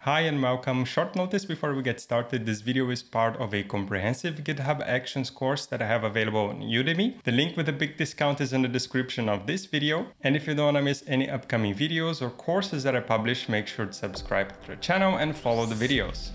Hi and welcome. Short notice before we get started. This video is part of a comprehensive GitHub Actions course that I have available on Udemy. The link with a big discount is in the description of this video. And if you don't want to miss any upcoming videos or courses that I publish, make sure to subscribe to the channel and follow the videos.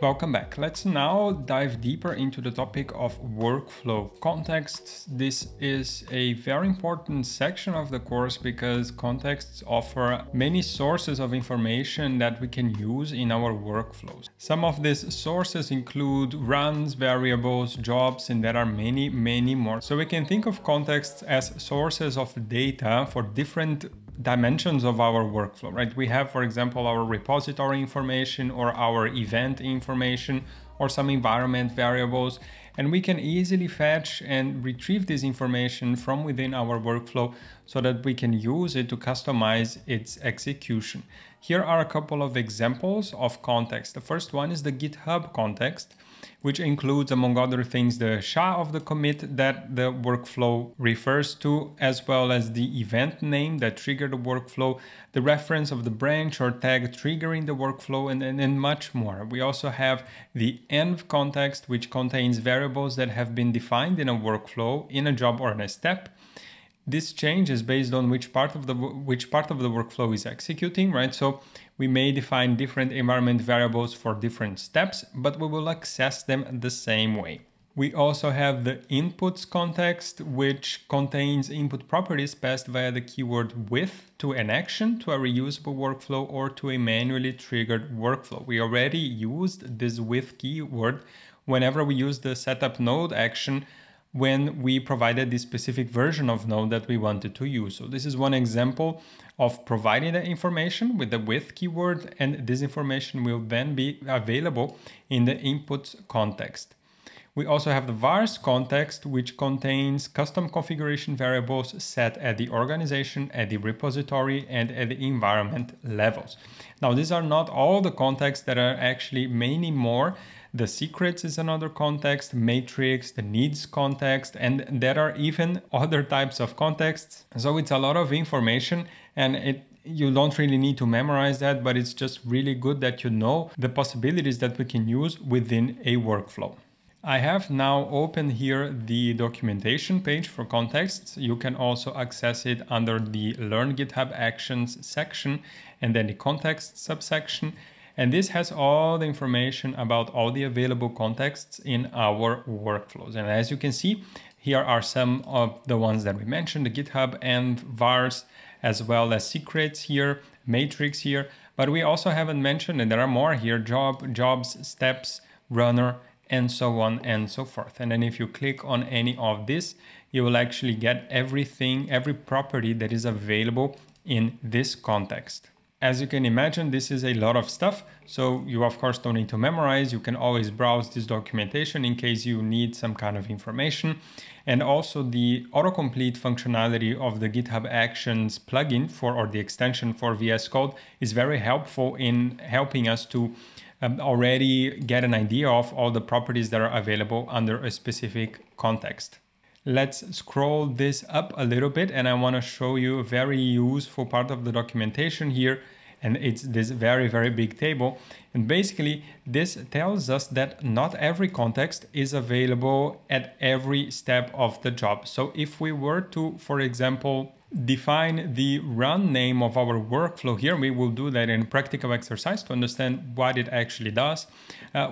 Welcome back. Let's now dive deeper into the topic of workflow contexts. This is a very important section of the course because contexts offer many sources of information that we can use in our workflows. Some of these sources include runs, variables, jobs, and there are many more. So we can think of contexts as sources of data for different dimensions of our workflow, right? We have, for example, our repository information or our event information or some environment variables, and we can easily fetch and retrieve this information from within our workflow so that we can use it to customize its execution. Here are a couple of examples of context. The first one is the GitHub context, which includes, among other things, the SHA of the commit that the workflow refers to, as well as the event name that triggered the workflow, the reference of the branch or tag triggering the workflow, and much more. We also have the env context, which contains variables that have been defined in a workflow, in a job or in a step. This changes based on which part of the workflow is executing, right? So we may define different environment variables for different steps, but we will access them the same way. We also have the inputs context, which contains input properties passed via the keyword with to an action, to a reusable workflow, or to a manually triggered workflow. We already used this with keyword whenever we use the setup node action when we provided the specific version of node that we wanted to use. So this is one example of providing the information with the with keyword, and this information will then be available in the inputs context. We also have the vars context, which contains custom configuration variables set at the organization, at the repository, and at the environment levels. Now, these are not all the contexts, that are actually many more. The secrets is another context, matrix, the needs context, and there are even other types of contexts. So it's a lot of information, and you don't really need to memorize that, but it's just really good that you know the possibilities that we can use within a workflow. I have now opened here the documentation page for contexts. You can also access it under the Learn GitHub Actions section and then the context subsection. And this has all the information about all the available contexts in our workflows. And as you can see, here are some of the ones that we mentioned, the GitHub and vars, as well as secrets here, matrix here. But we also haven't mentioned, and there are more here, jobs, steps, runner, and so on and so forth. And then if you click on any of this, you will actually get everything, every property that is available in this context. As you can imagine, this is a lot of stuff, so you of course don't need to memorize. You can always browse this documentation in case you need some kind of information. And also the autocomplete functionality of the GitHub Actions plugin or the extension for VS Code is very helpful in helping us to already get an idea of all the properties that are available under a specific context. Let's scroll this up a little bit, and I want to show you a very useful part of the documentation here, and it's this very big table. And basically this tells us that not every context is available at every step of the job. So if we were to, for example, define the run name of our workflow here, we will do that in a practical exercise to understand what it actually does.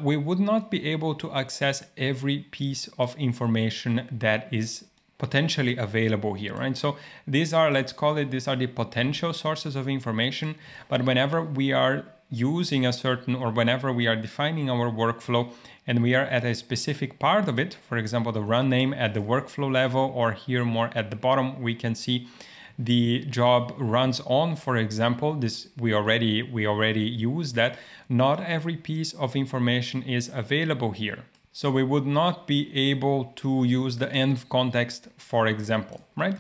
We would not be able to access every piece of information that is potentially available here, right? So these are, let's call it, these are the potential sources of information. But whenever we are using a certain, or whenever we are defining our workflow and we are at a specific part of it, for example, the run name at the workflow level, or here more at the bottom, we can see the job runs on, for example. This we already use that. Not every piece of information is available here. So we would not be able to use the env context, for example, right?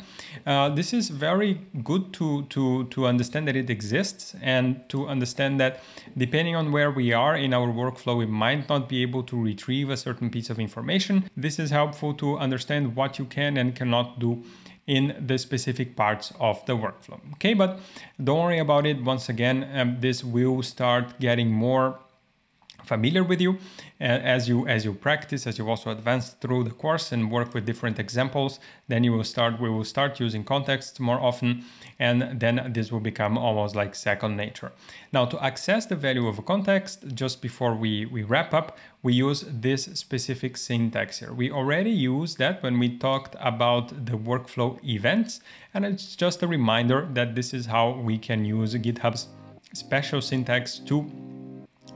This is very good to understand that it exists, and to understand that depending on where we are in our workflow, we might not be able to retrieve a certain piece of information. This is helpful to understand what you can and cannot do in the specific parts of the workflow. Okay, but don't worry about it. Once again, this will start getting more familiar with you as you practice, as you also advance through the course and work with different examples. Then we will start using contexts more often, and then this will become almost like second nature. Now, to access the value of a context, just before we wrap up, we use this specific syntax here. We already used that when we talked about the workflow events, and it's just a reminder that this is how we can use GitHub's special syntax to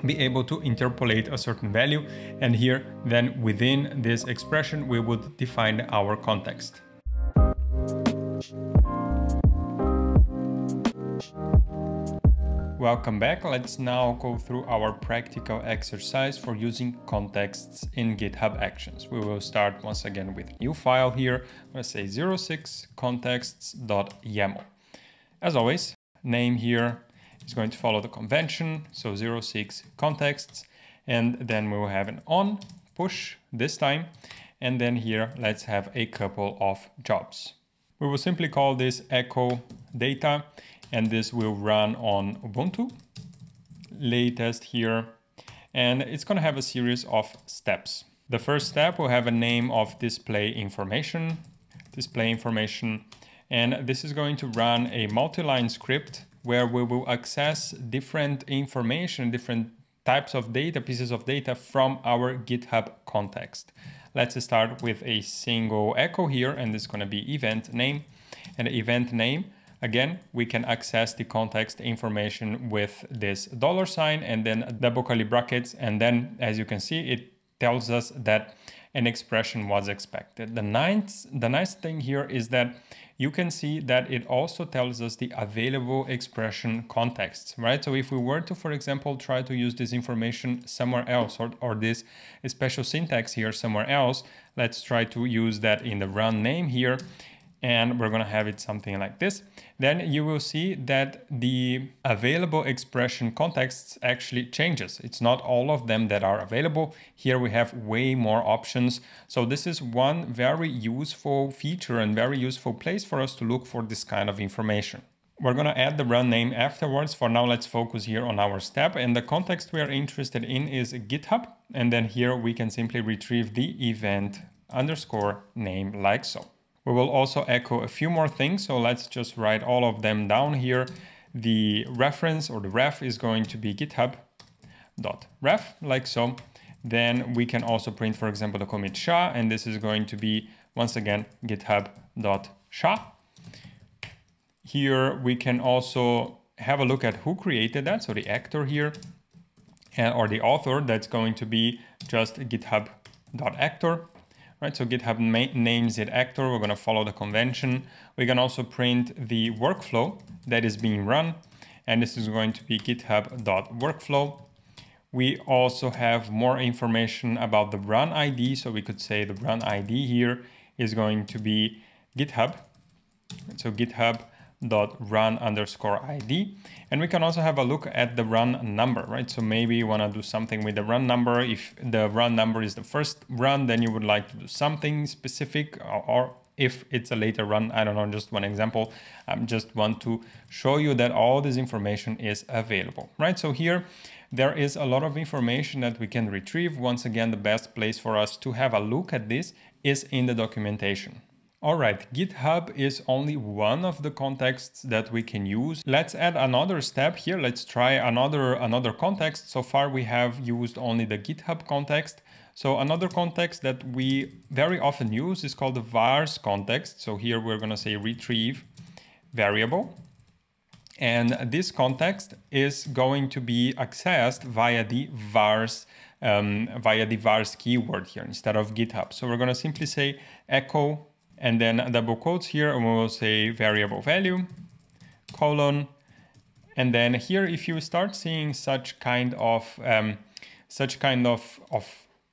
be able to interpolate a certain value, and here then within this expression we would define our context. Welcome back. Let's now go through our practical exercise for using contexts in GitHub Actions. We will start once again with a new file here. Let's say 06 contexts.yaml. As always, name here is going to follow the convention, so 06 contexts, and then we will have an on push this time, and then here let's have a couple of jobs. We will simply call this echo data, and this will run on Ubuntu latest here, and it's going to have a series of steps. The first step will have a name of display information, and this is going to run a multi-line script where we will access different information, different types of data, pieces of data from our GitHub context. Let's start with a single echo here, and this is going to be event name. And event name, again, we can access the context information with this $, and then double curly brackets. And then, as you can see, it tells us that an expression was expected. The nice thing here is that you can see that it also tells us the available expression contexts, right? So if we were to, for example, try to use this information somewhere else, or this special syntax here somewhere else, let's try to use that in the run name here, and we're going to have it something like this. Then you will see that the available expression contexts actually changes. It's not all of them that are available. Here we have way more options. So this is one very useful feature and very useful place for us to look for this kind of information. We're going to add the run name afterwards. For now, let's focus here on our step, and the context we are interested in is GitHub. And then here we can simply retrieve the event underscore name like so. We will also echo a few more things, so let's just write all of them down here. The reference or the ref is going to be github.ref, like so. Then we can also print, for example, the commit SHA, and this is going to be, once again, github.sha. Here we can also have a look at who created that, so the actor here, or the author, that's going to be just github.actor. Right, so GitHub names it actor. We're going to follow the convention. We can also print the workflow that is being run, and this is going to be github.workflow. We also have more information about the run ID, so we could say the run ID here is going to be GitHub. So github.run_ID. And we can also have a look at the run number, right? So maybe you want to do something with the run number. If the run number is the first run, then you would like to do something specific, or if it's a later run, I don't know, just one example. I just want to show you that all this information is available, right? So here there is a lot of information that we can retrieve. Once again, the best place for us to have a look at this is in the documentation. All right, GitHub is only one of the contexts that we can use. Let's add another step here. Let's try another context. So far we have used only the GitHub context. So another context that we very often use is called the vars context. So here we're going to say retrieve variable. And this context is going to be accessed via the vars keyword here instead of GitHub. So we're going to simply say echo and then double quotes here, and we will say variable value, colon. And then here, if you start seeing such kind of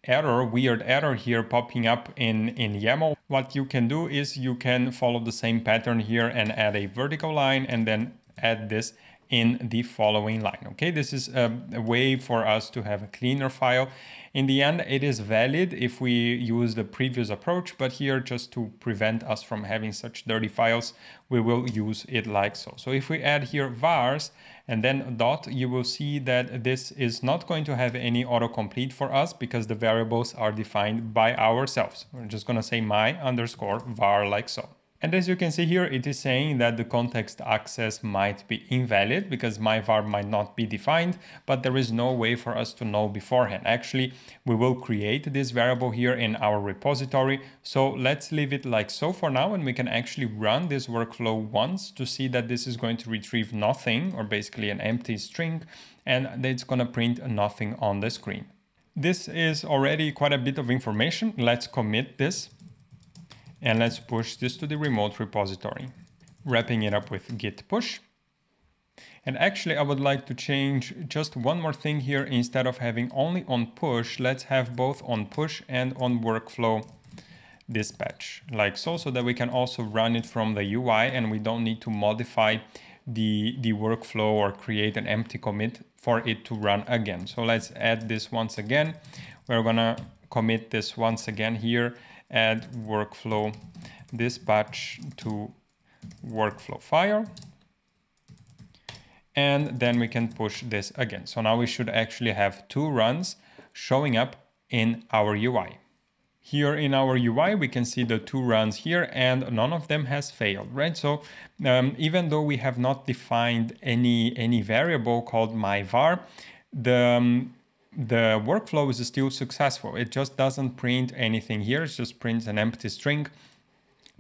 weird error here popping up in YAML, what you can do is you can follow the same pattern here and add a vertical line and then add this in the following line. Okay, this is a way for us to have a cleaner file. In the end, it is valid if we use the previous approach, but here, just to prevent us from having such dirty files, we will use it like so. So if we add here vars and then dot, you will see that this is not going to have any autocomplete for us because the variables are defined by ourselves. We're just going to say my underscore var like so. And as you can see here, it is saying that the context access might be invalid because my var might not be defined, but there is no way for us to know beforehand. Actually, we will create this variable here in our repository. So let's leave it like so for now, and we can actually run this workflow once to see that this is going to retrieve nothing, or basically an empty string, and it's going to print nothing on the screen. This is already quite a bit of information. Let's commit this. And let's push this to the remote repository, wrapping it up with git push. And actually, I would like to change just one more thing here. Instead of having only on push, let's have both on push and on workflow dispatch, like so, so that we can also run it from the UI and we don't need to modify the workflow or create an empty commit for it to run again. So let's add this once again. We're gonna commit this once again here. Add workflow dispatch to workflow file. And then we can push this again. So now we should actually have 2 runs showing up in our UI. Here in our UI, we can see the 2 runs here and none of them has failed, right? So even though we have not defined any variable called myVar, the workflow is still successful. It just doesn't print anything here. It just prints an empty string.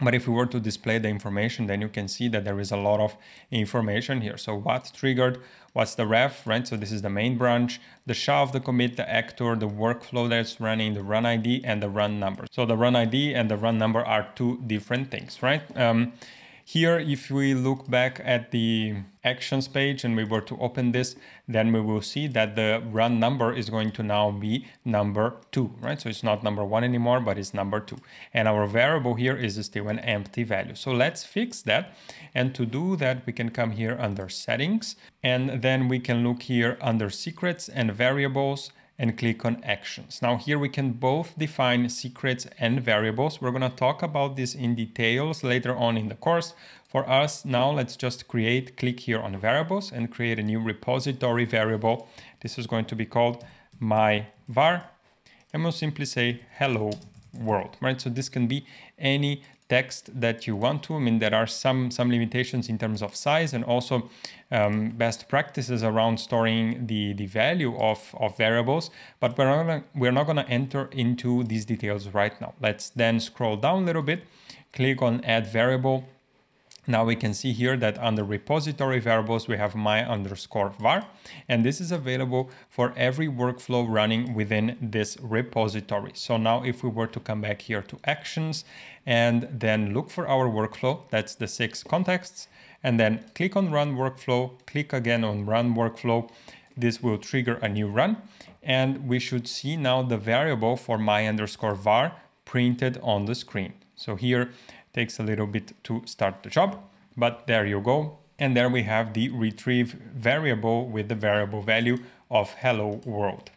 But if we were to display the information, then you can see that there is a lot of information here. So what triggered, what's the ref, right? So this is the main branch, the SHA of the commit, the actor, the workflow that's running, the run ID, and the run number. So the run ID and the run number are 2 different things, right? Here, if we look back at the actions page and we were to open this, then we will see that the run number is going to now be number 2, right? So it's not number 1 anymore, but it's number 2. And our variable here is still an empty value. So let's fix that. And to do that, we can come here under settings, and then we can look here under secrets and variables and click on actions. Now here we can both define secrets and variables. We're going to talk about this in details later on in the course. For us now, let's just click here on variables and create a new repository variable. This is going to be called myVar, and we'll simply say hello world, right? So this can be any text that you want to. I mean, there are some limitations in terms of size and also best practices around storing the value of variables, but we're not gonna enter into these details right now. Let's then scroll down a little bit, click on add variable. Now we can see here that under repository variables, we have my_var, and this is available for every workflow running within this repository. So now if we were to come back here to actions and then look for our workflow, that's the 6 contexts, and then click on run workflow, click again on run workflow, this will trigger a new run, and we should see now the variable for my_var printed on the screen. So here, takes a little bit to start the job, but there you go. And there we have the retrieve variable with the variable value of hello world.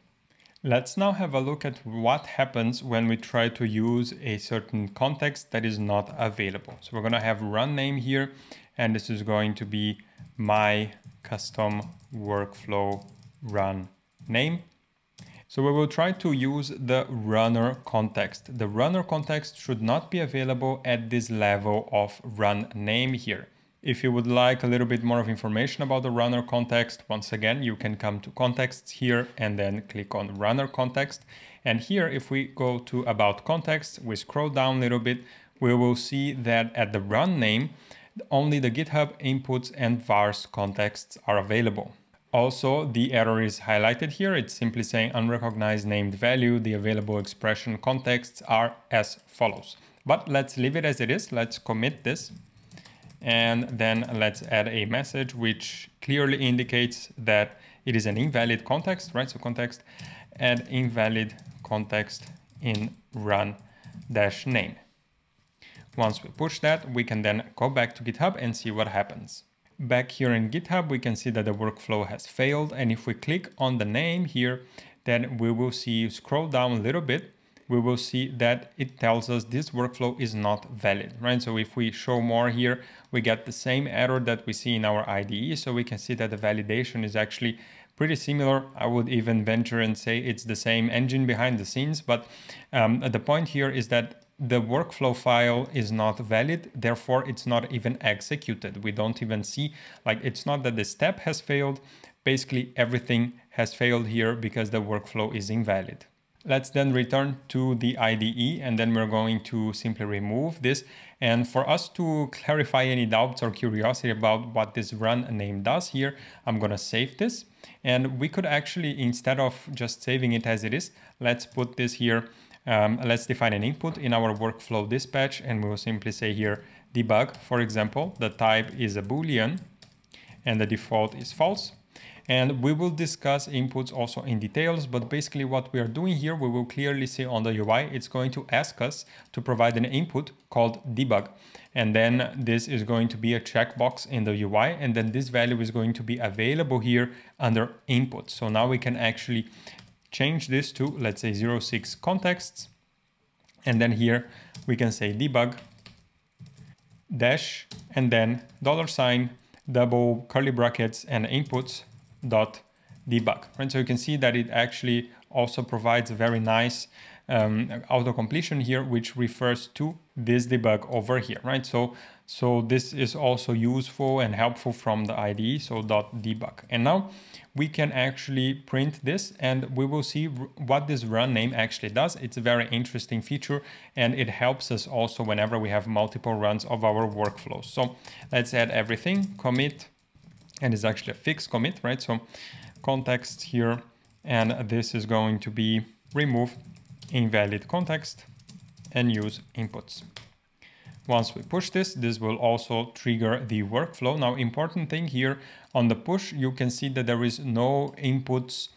Let's now have a look at what happens when we try to use a certain context that is not available. So we're going to have run name here, and this is going to be my custom workflow run name. So we will try to use the runner context. The runner context should not be available at this level of run name here. If you would like a little bit more of information about the runner context, once again, you can come to contexts here and then click on runner context. And here, if we go to about context, we scroll down a little bit, we will see that at the run name, only the GitHub inputs and vars contexts are available. Also, the error is highlighted here. It's simply saying unrecognized named value. The available expression contexts are as follows. But let's leave it as it is. Let's commit this. And then let's add a message which clearly indicates that it is an invalid context, right? So context add invalid context in run dash name. Once we push that, we can then go back to GitHub and see what happens. Back here in GitHub, we can see that the workflow has failed. And if we click on the name here, then we will see, scroll down a little bit, we will see that it tells us this workflow is not valid, right? So if we show more here, we get the same error that we see in our IDE. So we can see that the validation is actually pretty similar. I would even venture and say it's the same engine behind the scenes. But the point here is that the workflow file is not valid, therefore it's not even executed. We don't even see, like, it's not that the step has failed, basically everything has failed here because the workflow is invalid. Let's then return to the IDE and then we're going to simply remove this. And for us to clarify any doubts or curiosity about what this run name does here, I'm gonna save this. And we could actually, instead of just saving it as it is, let's put this here. Let's define an input in our workflow dispatch and we'll simply say here debug, for example, the type is a Boolean and the default is false. And we will discuss inputs also in details, but basically what we are doing here, we will clearly see on the UI, it's going to ask us to provide an input called debug. And then this is going to be a checkbox in the UI, and then this value is going to be available here under input. So now we can actually change this to, let's say, 06 contexts. And then here we can say debug dash and then $, double curly brackets and inputs dot debug. Right? So you can see that it actually also provides a very nice auto-completion here, which refers to this debug over here, right? So this is also useful and helpful from the IDE, so .debug. And now we can actually print this and we will see what this run name actually does. It's a very interesting feature and it helps us also whenever we have multiple runs of our workflows. So let's add everything, commit, and it's actually a fixed commit, right? So context here, and this is going to be remove invalid context and use inputs. Once we push this, this will also trigger the workflow. Now, important thing here on the push, you can see that there is no inputs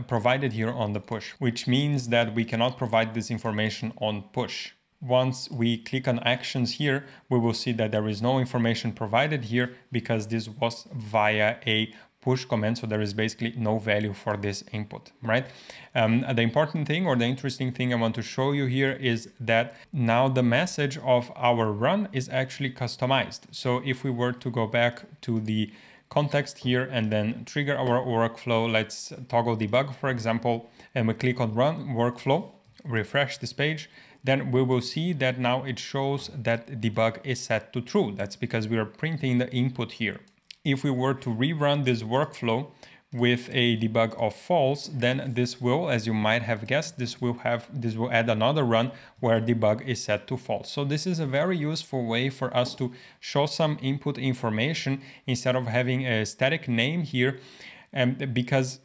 provided here on the push, which means that we cannot provide this information on push. Once we click on actions here, we will see that there is no information provided here because this was via a push command, so there is basically no value for this input, right? The important thing or the interesting thing I want to show you here is that now the message of our run is actually customized. So if we were to go back to the context here and then trigger our workflow, let's toggle debug, for example, and we click on run workflow, refresh this page, then we will see that now it shows that debug is set to true. That's because we are printing the input here. If we were to rerun this workflow with a debug of false, then this will, as you might have guessed, this will add another run where debug is set to false. So this is a very useful way for us to show some input information instead of having a static name here, because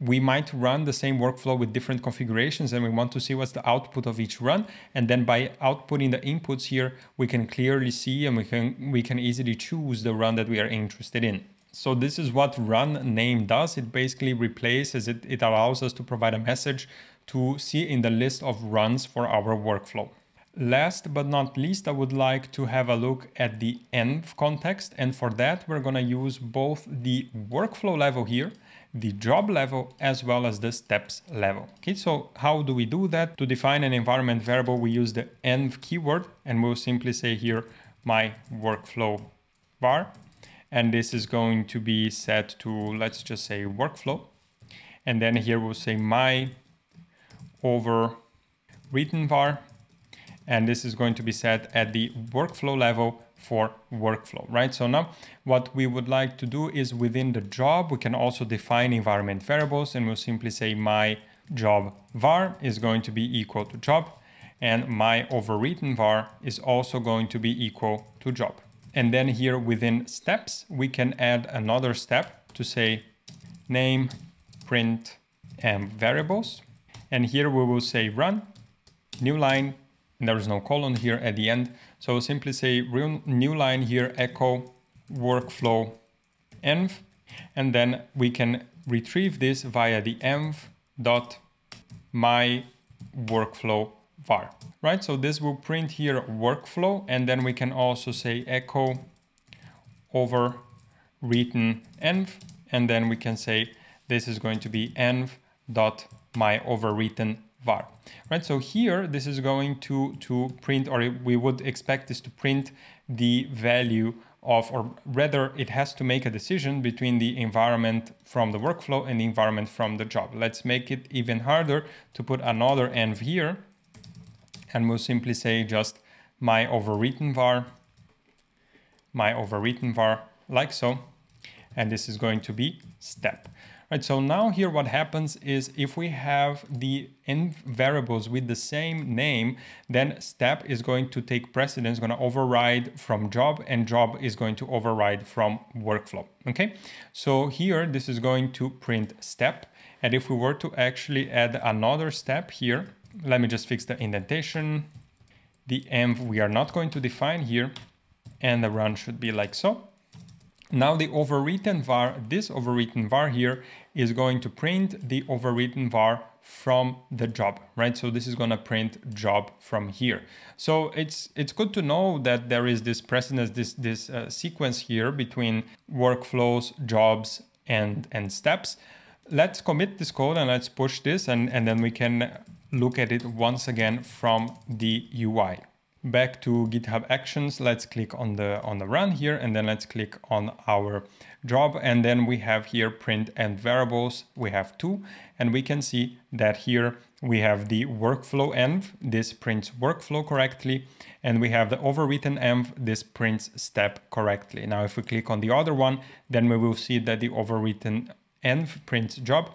we might run the same workflow with different configurations and we want to see what's the output of each run. And then by outputting the inputs here, we can clearly see and we can easily choose the run that we are interested in. So this is what run name does. It basically replaces it. It allows us to provide a message to see in the list of runs for our workflow. Last but not least, I would like to have a look at the env context. And for that, we're going to use both the workflow level here, the job level, as well as the steps level. Okay, so how do we do that? To define an environment variable, we use the env keyword and we'll simply say here, my workflow var. And this is going to be set to, let's just say workflow. And then here we'll say my overwritten var. And this is going to be set at the workflow level for workflow, right? So now what we would like to do is within the job, we can also define environment variables and we'll simply say my job var is going to be equal to job and my overwritten var is also going to be equal to job. And then here within steps, we can add another step to say name, print, and variables. And here we will say run, new line, and there is no colon here at the end. So we'll simply say new line here, echo workflow env, and then we can retrieve this via the env dot my workflow var, right? So this will print here workflow, and then we can also say echo overwritten env, and then we can say this is going to be env dot my overwritten var, right? So here this is going to print, or we would expect this to print the value of, or rather it has to make a decision between the environment from the workflow and the environment from the job. Let's make it even harder to put another env here, and we'll simply say just my overwritten var, like so, and this is going to be step. Right, so now here what happens is if we have the env variables with the same name, then step is going to take precedence, going to override from job, and job is going to override from workflow. Okay, so here this is going to print step, and if we were to actually add another step here, let me just fix the indentation. The env we are not going to define here, and the run should be like so. Now the overwritten var, this overwritten var here is going to print the overwritten var from the job, right? So this is going to print job from here. So it's good to know that there is this precedence, this sequence here between workflows, jobs, and steps. Let's commit this code and let's push this, and then we can look at it once again from the UI. Back to GitHub Actions, let's click on the run here, and then let's click on our job, and then we have here print env variables. We have two, and we can see that here we have the workflow env, this prints workflow correctly, and we have the overwritten env, this prints step correctly. Now if we click on the other one, then we will see that the overwritten env prints job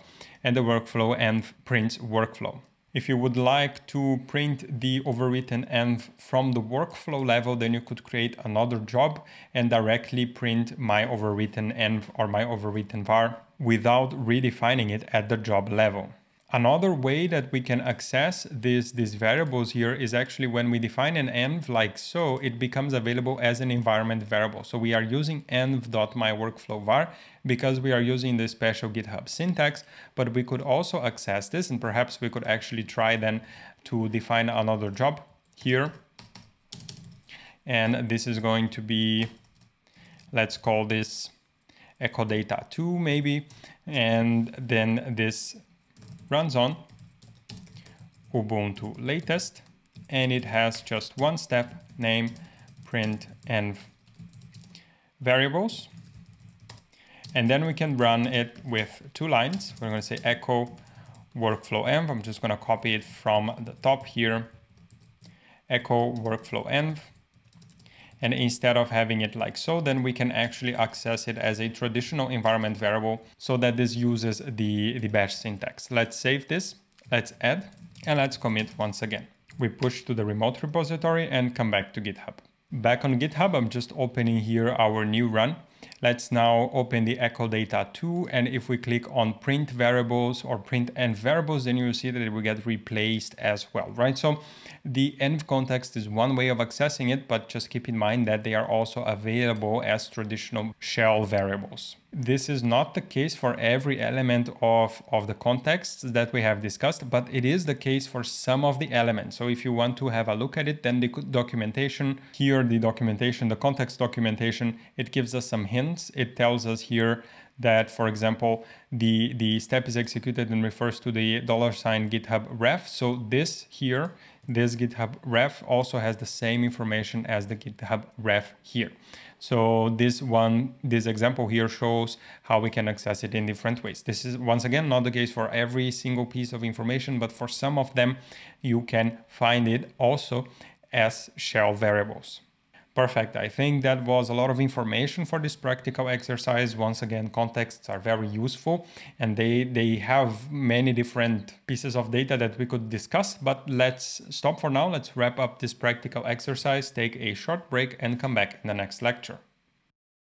and the workflow env prints workflow. If you would like to print the overwritten env from the workflow level, then you could create another job and directly print my overwritten env or my overwritten var without redefining it at the job level. Another way that we can access these variables here is actually when we define an env like so, it becomes available as an environment variable. So we are using env.myWorkflowVar because we are using this special GitHub syntax, but we could also access this, and perhaps we could actually try then to define another job here. And this is going to be, let's call this echo data 2 maybe, and then this runs on Ubuntu latest, and it has just one step, name, print env variables. And then we can run it with 2 lines. We're going to say echo workflow env. I'm just going to copy it from the top here. Echo workflow env. And instead of having it like so, then we can actually access it as a traditional environment variable so that this uses the bash syntax. Let's save this, let's add, and let's commit once again. We push to the remote repository and come back to GitHub. Back on GitHub, I'm just opening here our new run. Let's now open the echo data 2, and if we click on print variables or print env variables, then you'll see that it will get replaced as well, right? So the env context is one way of accessing it, but just keep in mind that they are also available as traditional shell variables. This is not the case for every element of the context that we have discussed, but it is the case for some of the elements. So if you want to have a look at it, then the documentation here, the context documentation, it gives us some hints. It tells us here that, for example, the step is executed and refers to the $ GitHub ref. So this here, this GitHub ref also has the same information as the GitHub ref here. So this example here shows how we can access it in different ways. This is once again not the case for every single piece of information, but for some of them you can find it also as shell variables. Perfect. I think that was a lot of information for this practical exercise. Once again, contexts are very useful and they have many different pieces of data that we could discuss, but let's stop for now. Let's wrap up this practical exercise, take a short break and come back in the next lecture.